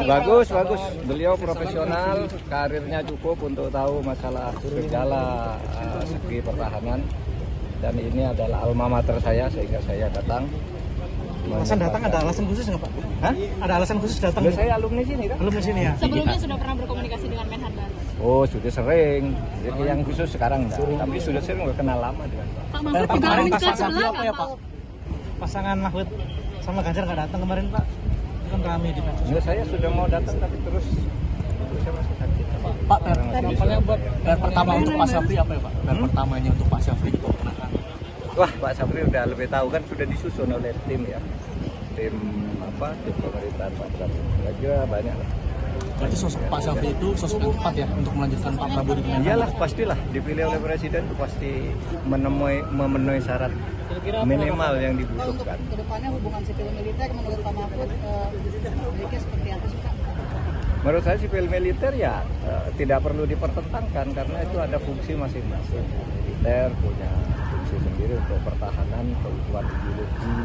Bagus. Beliau profesional, karirnya cukup untuk tahu masalah segala segi pertahanan. Dan ini adalah alma mater saya, sehingga saya datang. Alasan datang ada alasan khusus nggak Pak? Hah? Ada alasan khusus datang? Saya alumni sini kan? Alumni sini ya? Sebelumnya sudah pernah berkomunikasi dengan Menhan baru? Oh, sudah sering. Jadi yang khusus sekarang enggak. Tapi sudah sering, udah kenal lama dengan Pak. Pak Mahfud juga muncul sebelah apa ya Pak? Pasangan Mahfud sama Ganjar nggak datang kemarin Pak? Itu kan rame di medsos. Enggak, saya sudah mau datang tapi terus saya masih sakit. Pak, pertama untuk Pak Syafri apa ya Pak? Pertamanya untuk Pak Syafri itu Wah, Pak Syafri udah lebih tahu kan, sudah disusun oleh tim ya. Tim pemerintahan Pak Syafri. Kira banyak lah. Berarti sosok Pak Syafri itu sosok yang tepat ya untuk melanjutkan Pak Prabowo di pemerintahan? Iyalah, pastilah dipilih oleh presiden itu pasti memenuhi syarat minimal yang dibutuhkan. Untuk kedepannya hubungan sipil militer menurut Pak Mahfud baiknya seperti apa sih Pak? Menurut saya sipil militer ya tidak perlu dipertentangkan karena itu ada fungsi masing-masing. Militer punya fungsi sendiri untuk pertahanan, keutuhan ideologi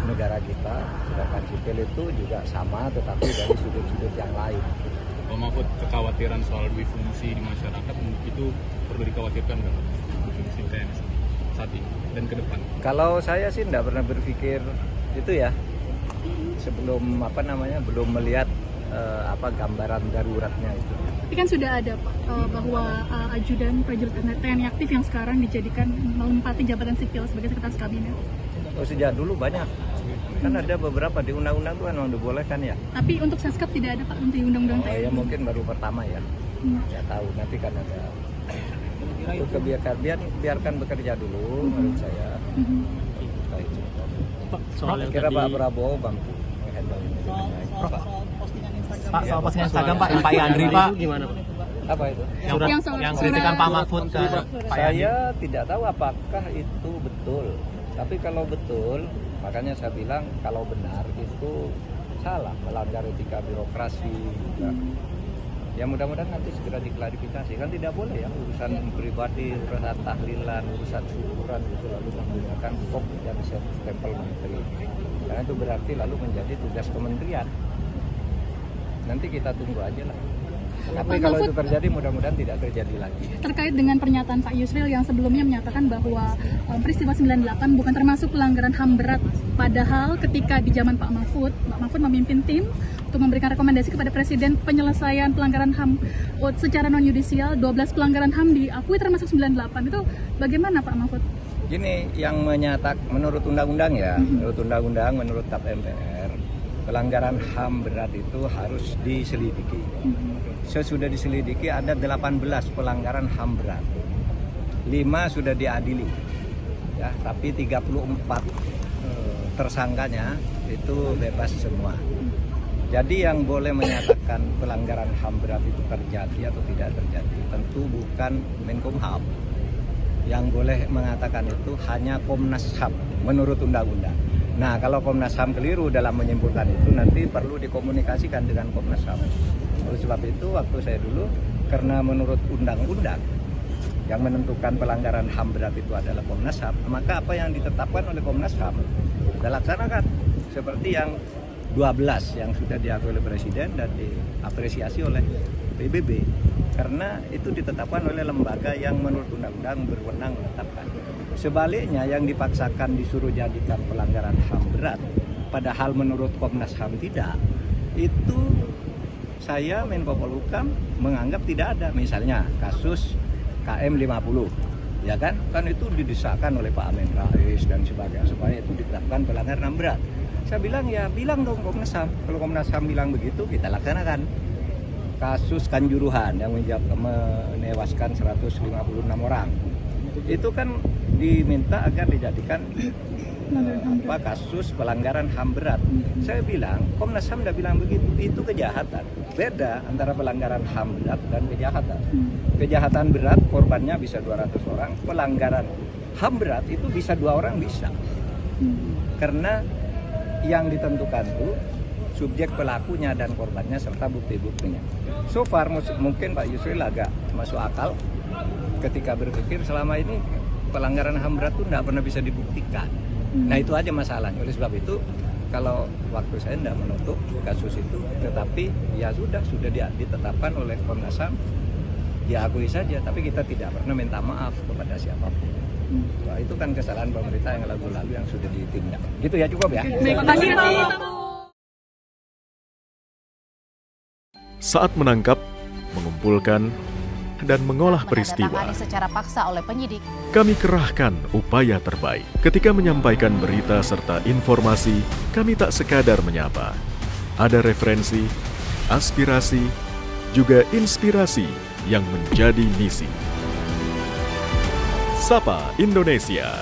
negara kita, sedangkan sipil itu juga sama tetapi dari sudut-sudut yang lain. Pak Mahfud, kekhawatiran soal duifungsi di masyarakat itu perlu dikhawatirkan nggak fungsi TNI saat ini dan ke depan? Kalau saya sih tidak pernah berpikir itu ya, sebelum belum melihat gambaran daruratnya itu. Tapi kan sudah ada Pak bahwa ajudan prajurit TNI aktif yang sekarang dijadikan menempati jabatan sipil sebagai sekretaris kabinet. Oh, sejak dulu banyak. Kan ada beberapa di undang-undang tuh kan memang dibolehkan ya. Tapi untuk Seskap tidak ada Pak untuk undang-undang TNI. Ya mungkin baru pertama ya. Ya tahu nanti kan ada. Itu biarkan bekerja dulu menurut saya. Saya kira Pak Prabowo mampu menghandle ini. Pak, soal postingan Instagram Pak, yang Pak Yandri Pak gimana Pak? Apa itu? Yang kritikan Pak Mahfud ke Pak Yandri. Saya tidak tahu apakah itu betul. Tapi kalau betul, makanya saya bilang kalau benar itu salah, melanggar etika birokrasi juga. Ya mudah-mudahan nanti segera diklarifikasi. Kan tidak boleh ya urusan pribadi, urusan tahlilan, urusan syukuran gitu lalu menggunakan kop yang stempel menteri. Karena itu berarti lalu menjadi tugas kementerian. Nanti kita tunggu aja lah. Tapi kalau itu terjadi mudah-mudahan tidak terjadi lagi. Terkait dengan pernyataan Pak Yusril yang sebelumnya menyatakan bahwa peristiwa 98 bukan termasuk pelanggaran HAM berat. Padahal ketika di zaman Pak Mahfud memimpin tim untuk memberikan rekomendasi kepada Presiden penyelesaian pelanggaran HAM secara non-yudisial, 12 pelanggaran HAM diakui termasuk 98. Itu bagaimana Pak Mahfud? Gini, yang menurut undang-undang ya, menurut undang-undang, menurut TAP MPR, pelanggaran HAM berat itu harus diselidiki. Sesudah diselidiki ada 18 pelanggaran HAM berat. 5 sudah diadili. Ya, tapi 34 tersangkanya itu bebas semua. Jadi yang boleh menyatakan pelanggaran HAM berat itu terjadi atau tidak terjadi tentu bukan Menkumham. Yang boleh mengatakan itu hanya Komnas HAM menurut undang-undang. Nah, kalau Komnas HAM keliru dalam menyimpulkan itu nanti perlu dikomunikasikan dengan Komnas HAM. Oleh sebab itu waktu saya dulu, karena menurut undang-undang yang menentukan pelanggaran HAM berat itu adalah Komnas HAM, maka apa yang ditetapkan oleh Komnas HAM kita laksanakan seperti yang 12 yang sudah diakui oleh Presiden dan diapresiasi oleh PBB, karena itu ditetapkan oleh lembaga yang menurut undang-undang berwenang menetapkan. Sebaliknya yang dipaksakan disuruh jadikan pelanggaran HAM berat, padahal menurut Komnas HAM tidak, itu saya Menko Polhukam menganggap tidak ada. Misalnya kasus KM 50, ya kan itu didesakkan oleh Pak Amin Rais dan sebagainya supaya itu ditetapkan pelanggaran HAM berat. Saya bilang ya bilang dong Komnas HAM. Kalau Komnas HAM bilang begitu kita laksanakan. Kasus Kanjuruhan yang menewaskan 156 orang, itu kan diminta agar dijadikan kasus pelanggaran HAM berat. Saya bilang, Komnas HAM tidak bilang begitu, itu kejahatan. Beda antara pelanggaran HAM berat dan kejahatan. Kejahatan berat korbannya bisa 200 orang, pelanggaran HAM berat itu bisa 2 orang bisa. Karena yang ditentukan itu subjek pelakunya dan korbannya serta bukti-buktinya. So far mungkin Pak Yusril agak masuk akal ketika berpikir selama ini pelanggaran HAM berat itu tidak pernah bisa dibuktikan. Nah itu aja masalahnya. Oleh sebab itu kalau waktu saya tidak menutup kasus itu, tetapi ya sudah ditetapkan oleh Komnas HAM, ya akui saja. Tapi kita tidak pernah minta maaf kepada siapapun. Wah, itu kan kesalahan pemerintah yang lalu-lalu yang sudah ditindak. Gitu ya, cukup ya. Terima kasih Pak. Saat menangkap, mengumpulkan, dan mengolah peristiwa, menandatangani secara paksa oleh penyidik. kami kerahkan upaya terbaik. Ketika menyampaikan berita serta informasi, kami tak sekadar menyapa. Ada referensi, aspirasi, juga inspirasi yang menjadi misi. Sapa Indonesia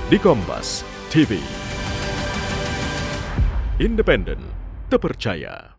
di Kompas TV. Independen, terpercaya.